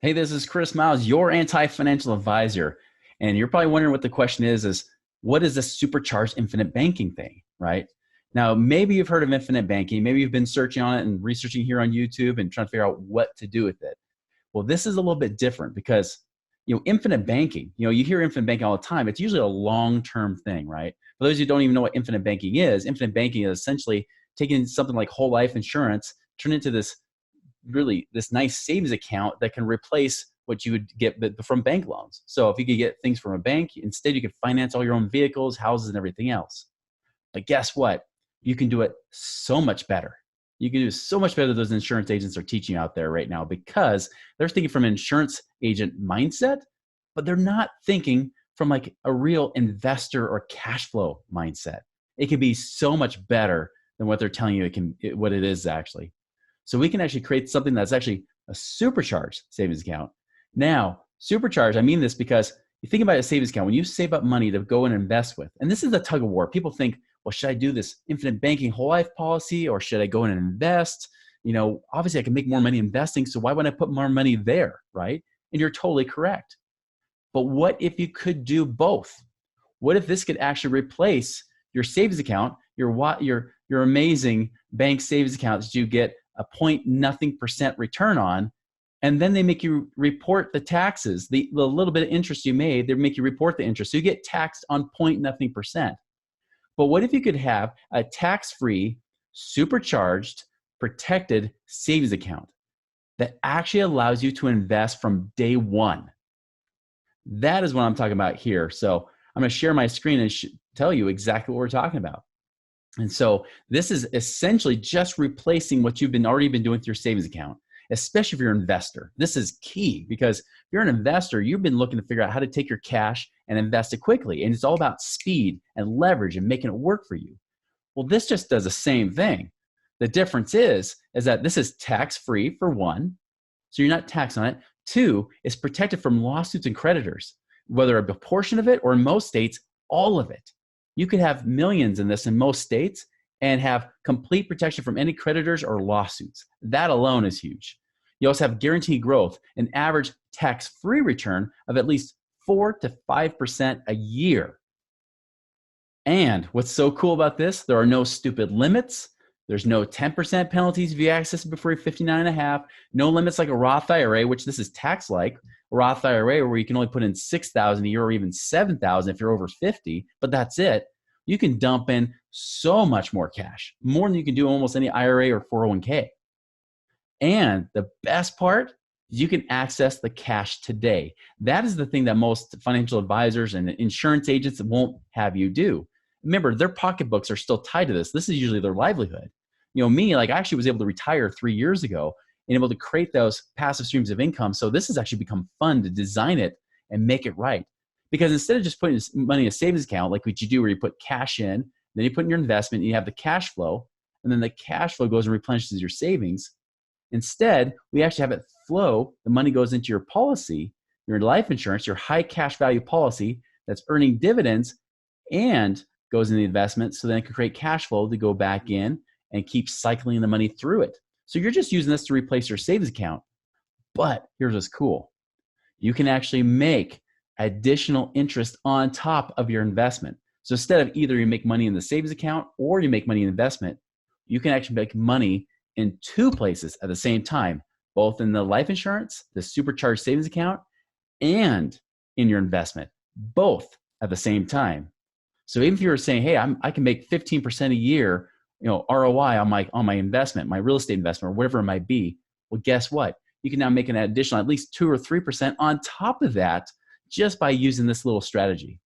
Hey, this is Chris Miles, your anti-financial advisor. And you're probably wondering what the question is what is this supercharged infinite banking thing, right? Now, maybe you've heard of infinite banking. Maybe you've been searching on it and researching here on YouTube and trying to figure out what to do with it. Well, this is a little bit different because, infinite banking, you hear infinite banking all the time. It's usually a long-term thing, right? For those who don't even know what infinite banking is essentially taking something like whole life insurance, turn it into this nice savings account that can replace what you would get from bank loans. So if you could get things from a bank, instead you could finance all your own vehicles, houses, and everything else. But guess what? You can do it so much better. You can do so much better than those insurance agents are teaching out there right now because they're thinking from an insurance agent mindset, but they're not thinking from like a real investor or cash flow mindset. It can be so much better than what they're telling you what it is actually. So we can actually create something that's actually a supercharged savings account. Now, supercharged, I mean this because you think about a savings account, when you save up money to go and invest with, and this is the tug of war. People think, well, should I do this infinite banking whole life policy or should I go in and invest? Obviously I can make more money investing, so why wouldn't I put more money there, right? And you're totally correct. But what if you could do both? What if this could actually replace your savings account, your amazing bank savings account that you get a point nothing percent return on, and then they make you report the taxes, the little bit of interest you made, they make you report the interest. So you get taxed on point nothing percent. But what if you could have a tax-free, supercharged, protected savings account that actually allows you to invest from day one? That is what I'm talking about here. So I'm going to share my screen and tell you exactly what we're talking about. And so this is essentially just replacing what you've already been doing with your savings account, especially if you're an investor. This is key because if you're an investor, you've been looking to figure out how to take your cash and invest it quickly. And it's all about speed and leverage and making it work for you. Well, this just does the same thing. The difference is that this is tax-free for one, so you're not taxed on it. Two, it's protected from lawsuits and creditors, whether a portion of it or in most states, all of it. You could have millions in this in most states and have complete protection from any creditors or lawsuits. That alone is huge. You also have guaranteed growth, an average tax-free return of at least 4 to 5% a year. And what's so cool about this, there are no stupid limits. There's no 10% penalties if you access it before you're 59 and a half. No limits like a Roth IRA, which this is tax-like. A Roth IRA where you can only put in $6,000 a year or even $7,000 if you're over 50, but that's it. You can dump in so much more cash, more than you can do almost any IRA or 401k. And the best part, you can access the cash today. That is the thing that most financial advisors and insurance agents won't have you do. Remember, their pocketbooks are still tied to this. This is usually their livelihood. Me, I actually was able to retire 3 years ago and able to create those passive streams of income. So this has actually become fun to design it and make it right. Because instead of just putting money in a savings account, like what you do where you put cash in, then you put in your investment, and you have the cash flow, and then the cash flow goes and replenishes your savings. Instead, we actually have it flow. The money goes into your policy, your life insurance, your high cash value policy that's earning dividends and goes in the investment, so then it can create cash flow to go back in and keep cycling the money through it. So you're just using this to replace your savings account. But here's what's cool. You can actually make additional interest on top of your investment. So instead of either you make money in the savings account or you make money in investment, you can actually make money in two places at the same time, both in the life insurance, the supercharged savings account, and in your investment, both at the same time. So even if you're saying, hey, I can make 15% a year, ROI on my investment, my real estate investment, or whatever it might be, well, guess what? You can now make an additional at least 2 or 3% on top of that just by using this little strategy.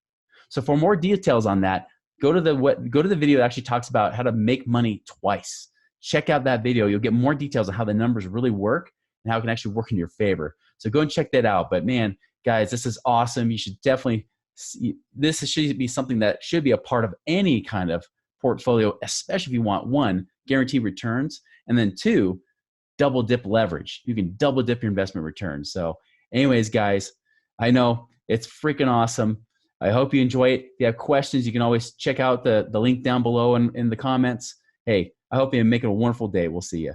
So for more details on that, go to the video that actually talks about how to make money twice. Check out that video. You'll get more details on how the numbers really work and how it can actually work in your favor. So go and check that out. But man, guys, this is awesome. You should definitely this should be something that should be a part of any kind of portfolio, especially if you want one, guaranteed returns, and then two, double dip leverage. You can double dip your investment returns. So anyways, guys, I know it's freaking awesome. I hope you enjoy it. If you have questions, you can always check out the link down below in the comments. Hey, I hope you make it a wonderful day. We'll see you.